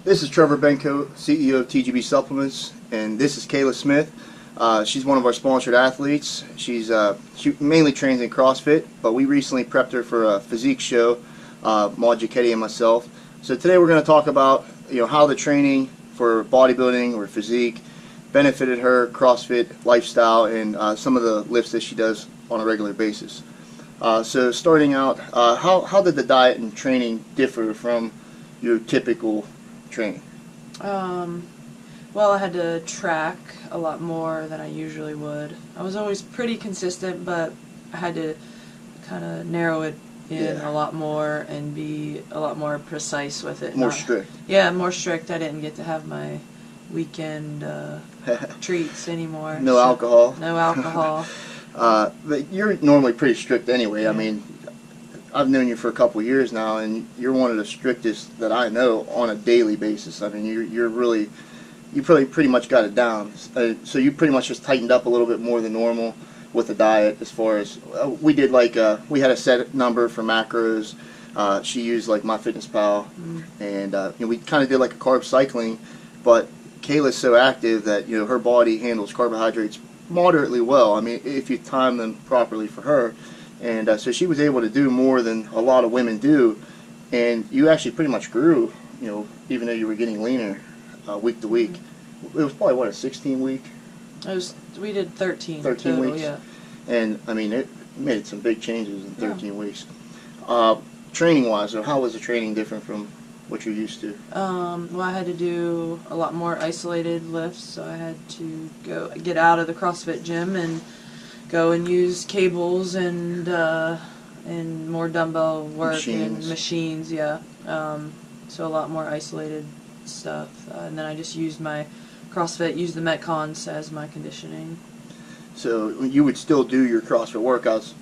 This is Trevor Benko, CEO of TGB Supplements, and this is Kayla Smith. She's one of our sponsored athletes. She mainly trains in CrossFit, but we recently prepped her for a Physique show, Maud Giacchetti and myself. So today we're going to talk about how the training for bodybuilding or physique benefited her CrossFit lifestyle and some of the lifts that she does on a regular basis. So starting out, how did the diet and training differ from your typical training? Well, I had to track a lot more than I usually would. I was always pretty consistent, but I had to kind of narrow it in a lot more and be a lot more precise with it. More strict. Yeah, more strict. I didn't get to have my weekend treats anymore. No alcohol. No alcohol. But you're normally pretty strict anyway. Yeah. I mean, I've known you for a couple of years now, and you're one of the strictest that I know on a daily basis. I mean, you pretty much got it down. So you pretty much just tightened up a little bit more than normal with the diet. As far as we did, we had a set number for macros. She used like MyFitnessPal, and we kind of did like a carb cycling. But Kayla's so active that her body handles carbohydrates moderately well. I mean, if you time them properly for her. And so she was able to do more than a lot of women do, and you actually pretty much grew, even though you were getting leaner week to week. It was probably, what, a 16-week? We did 13 total, weeks? Yeah. And, I mean, it made some big changes in 13 weeks. Training-wise, so how was the training different from what you're used to? Well, I had to do a lot more isolated lifts, so I had to get out of the CrossFit gym and go and use cables and more dumbbell work and machines, yeah. So a lot more isolated stuff. And then I just used my CrossFit, used the Metcons as my conditioning. So you would still do your CrossFit workouts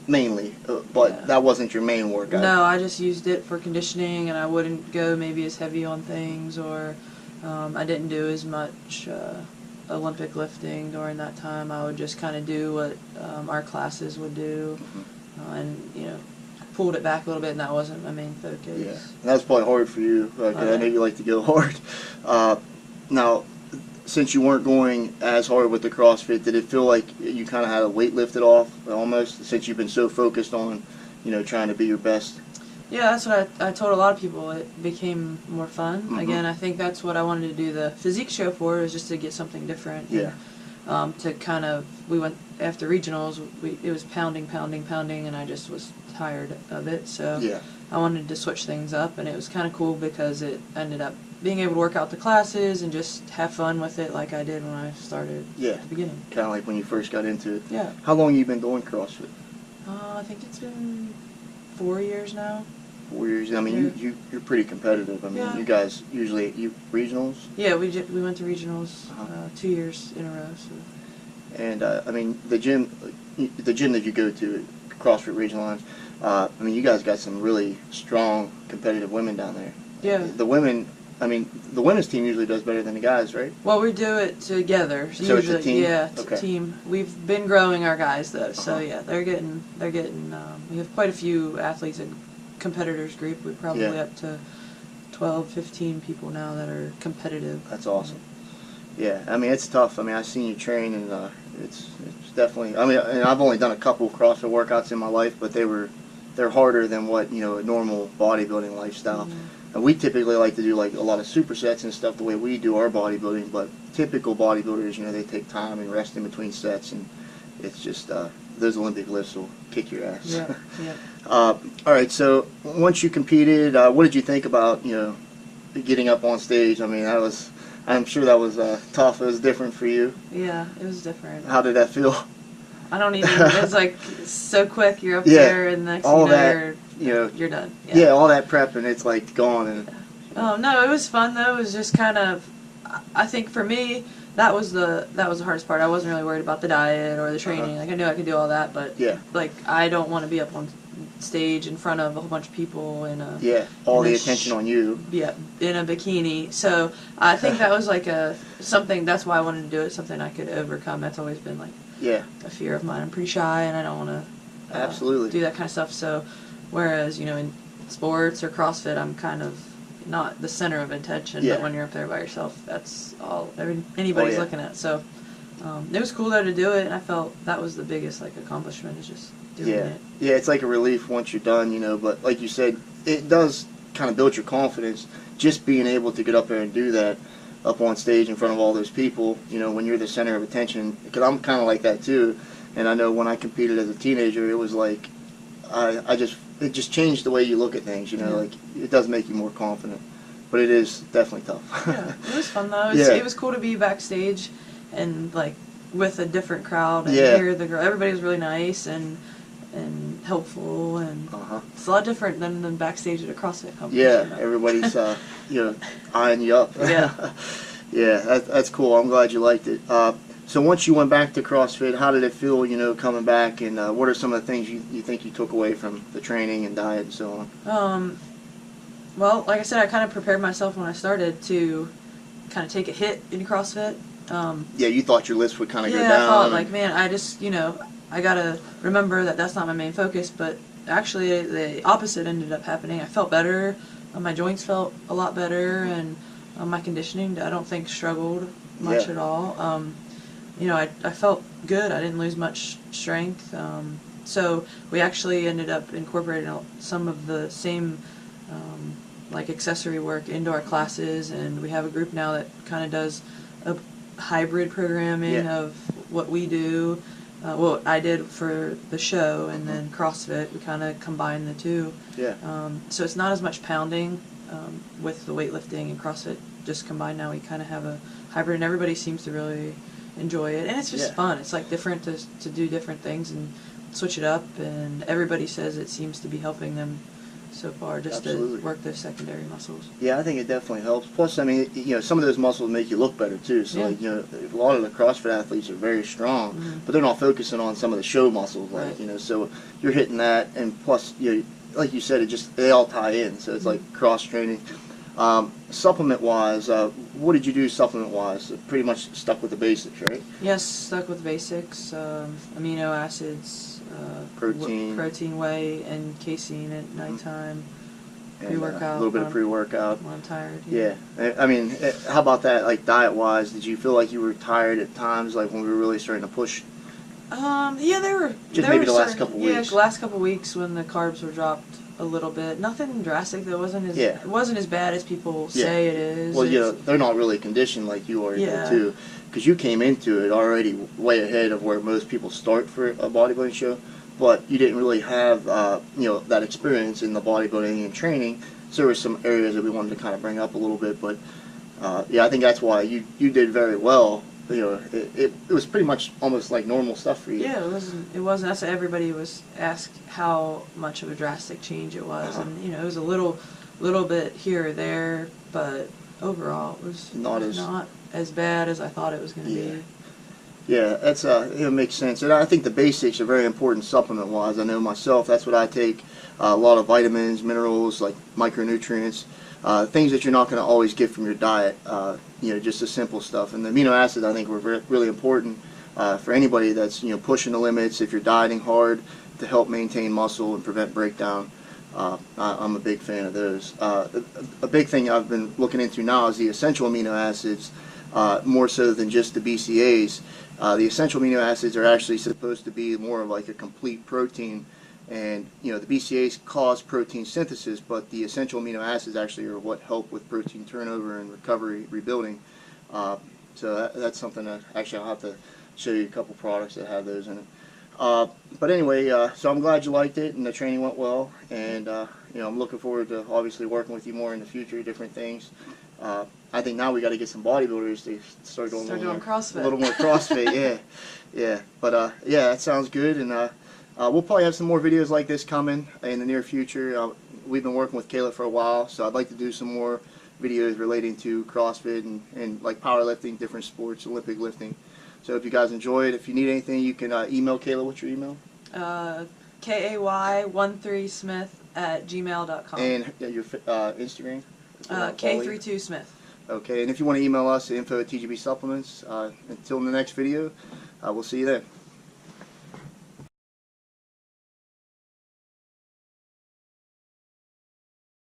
mainly, but that wasn't your main workout? No, I just used it for conditioning, and I wouldn't go maybe as heavy on things, or I didn't do as much Olympic lifting during that time. I would just kind of do what our classes would do, and pulled it back a little bit, and that wasn't my main focus. Yeah, and that was probably hard for you. I know you like to go hard. Now, since you weren't going as hard with the CrossFit, did it feel like you kind of had a weight lifted off almost, since you've been so focused on trying to be your best? Yeah, that's what I told a lot of people. It became more fun. Again, I think that's what I wanted to do the Physique show for, is just to get something different. Yeah. And, to kind of, we went after regionals, it was pounding, and I just was tired of it. So I wanted to switch things up, and it was kind of cool because it ended up being able to work out the classes and just have fun with it like I did when I started at the beginning. Kind of like when you first got into it. Yeah. How long have you been doing CrossFit? I think it's been 4 years now. 4 years. I mean, you're pretty competitive. I mean, you guys usually regionals. Yeah, we went to regionals 2 years in a row. So. And I mean, the gym that you go to, CrossFit Regional Lines. I mean, you guys got some really strong competitive women down there. Yeah. The women. I mean, the women's team usually does better than the guys, right? Well, we do it together. So usually, it's a team? Yeah, it's a team. We've been growing our guys, though, so yeah, they're getting, we have quite a few athletes in competitors group. We're probably up to 12, 15 people now that are competitive. That's awesome. Yeah, I mean, it's tough. I mean, I've seen you train, and it's definitely, I mean, and I've only done a couple of CrossFit workouts in my life, but they're harder than what, a normal bodybuilding lifestyle. And we typically like to do like a lot of supersets and stuff the way we do our bodybuilding, but typical bodybuilders, they take time and rest in between sets, and it's just those Olympic lifts will kick your ass. Yeah, yeah. All right, so once you competed, what did you think about getting up on stage? I mean, I'm sure that was tough. It was different for you. Yeah, it was different. How did that feel? I don't even. It's like so quick. You're up there, and the next you're done. Yeah, all that prep, and it's like gone. And oh no, it was fun though. It was just kind of. I think for me, that was the hardest part. I wasn't really worried about the diet or the training. Like I knew I could do all that, but like I don't want to be up on stage in front of a whole bunch of people in a all the attention on you. Yeah, in a bikini. So I think that was like something. That's why I wanted to do it. Something I could overcome. That's always been like a fear of mine. I'm pretty shy, and I don't want to absolutely do that kind of stuff. So whereas in sports or CrossFit, I'm kind of not the center of attention, Yeah. but when you're up there by yourself, that's all anybody's yeah. looking at. So it was cool though to do it, and I felt that was the biggest like accomplishment is just doing Yeah, it. yeah, it's like a relief once you're done, you know. But like you said, it does kind of build your confidence just being able to get up there and do that up on stage in front of all those people. You know, when you're the center of attention. Because I'm kind of like that too. And I know when I competed as a teenager, it was like it just changed the way you look at things. You know, Yeah. like it does make you more confident. But it is definitely tough. Yeah, it was fun though. Yeah. It was cool to be backstage and like with a different crowd and Yeah. hear the girl. Everybody was really nice and helpful, and Uh-huh. it's a lot different than backstage at a CrossFit competition. Yeah, everybody's you know, eyeing you up. Yeah. Yeah, that's cool. I'm glad you liked it. So once you went back to CrossFit, how did it feel, you know, coming back, and what are some of the things you think you took away from the training and diet and so on? Well, like I said, I kind of prepared myself when I started to kind of take a hit in CrossFit. Yeah, you thought your list would kind of go down. Yeah, I thought, like, man, I just, you know, I gotta remember that that's not my main focus, but actually the opposite ended up happening. I felt better, my joints felt a lot better, and my conditioning, I don't think, struggled much Yeah. at all. You know, I felt good. I didn't lose much strength. So we actually ended up incorporating some of the same like accessory work into our classes, and we have a group now that kind of does a hybrid programming Yeah. of what we do, what I did for the show, and then CrossFit. We kind of combine the two. Yeah. So it's not as much pounding with the weightlifting and CrossFit just combined. Now we kind of have a hybrid, and everybody seems to really enjoy it, and it's just Yeah. fun. It's like different to do different things and switch it up, and everybody says it seems to be helping them so far, just Absolutely. to work those secondary muscles. Yeah, I think it definitely helps. Plus, I mean, you know, some of those muscles make you look better too. So, Yeah. like, you know, a lot of the CrossFit athletes are very strong, but they're not focusing on some of the show muscles, like, Right. you know. So you're hitting that, and plus, you know, like you said, they all tie in. So it's like cross training. Supplement wise, what did you do supplement wise? Pretty much stuck with the basics, right? Yes, stuck with basics, amino acids, protein whey, and casein at nighttime. And, Pre-workout. a little bit of pre-workout. When I'm tired. Yeah, I mean, how about that? Like diet-wise, did you feel like you were tired at times, like when we were really starting to push? Yeah, there were. Just there maybe were the last certain- couple Yeah, weeks. the last couple weeks when the carbs were dropped a little bit. Nothing drastic. That wasn't as Yeah. it wasn't as bad as people Yeah. say it is. Well, you know, It's- they're not really conditioned like you are Yeah. too, because you came into it already way ahead of where most people start for a bodybuilding show, but you didn't really have, you know, that experience in the bodybuilding and training. So there were some areas that we wanted to kind of bring up a little bit, but yeah, I think that's why you did very well. You know, it was pretty much almost like normal stuff for you. Yeah, it wasn't. It wasn't. That's what everybody was asked how much of a drastic change it was, and you know, it was a little bit here or there, but overall, it was Not as bad as I thought it was going to Yeah. be. Yeah, that's it makes sense, and I think the basics are very important supplement-wise. I know myself, that's what I take. A lot of vitamins, minerals, like micronutrients, things that you're not going to always get from your diet. You know, just the simple stuff. And the amino acids, I think, were really important for anybody that's, you know, pushing the limits. If you're dieting hard to help maintain muscle and prevent breakdown, I'm a big fan of those. A big thing I've been looking into now is the essential amino acids, more so than just the BCAAs. The essential amino acids are actually supposed to be more of like a complete protein, and you know the BCAAs cause protein synthesis, but the essential amino acids actually are what help with protein turnover and recovery, rebuilding. So that's something that actually I'll have to show you a couple products that have those in it. But anyway, so I'm glad you liked it and the training went well, and you know, I'm looking forward to obviously working with you more in the future, different things. I think now we got to get some bodybuilders to start doing CrossFit. a little more CrossFit. Yeah. But yeah, that sounds good, and we'll probably have some more videos like this coming in the near future. We've been working with Kayla for a while, so I'd like to do some more videos relating to CrossFit and like powerlifting, different sports, Olympic lifting. So if you guys enjoy it, if you need anything, you can email Kayla. What's your email? KAY13smith@gmail.com. And your Instagram? K32Smith. Okay, and if you want to email us, info@TGB Supplements. Until the next video, we'll see you then.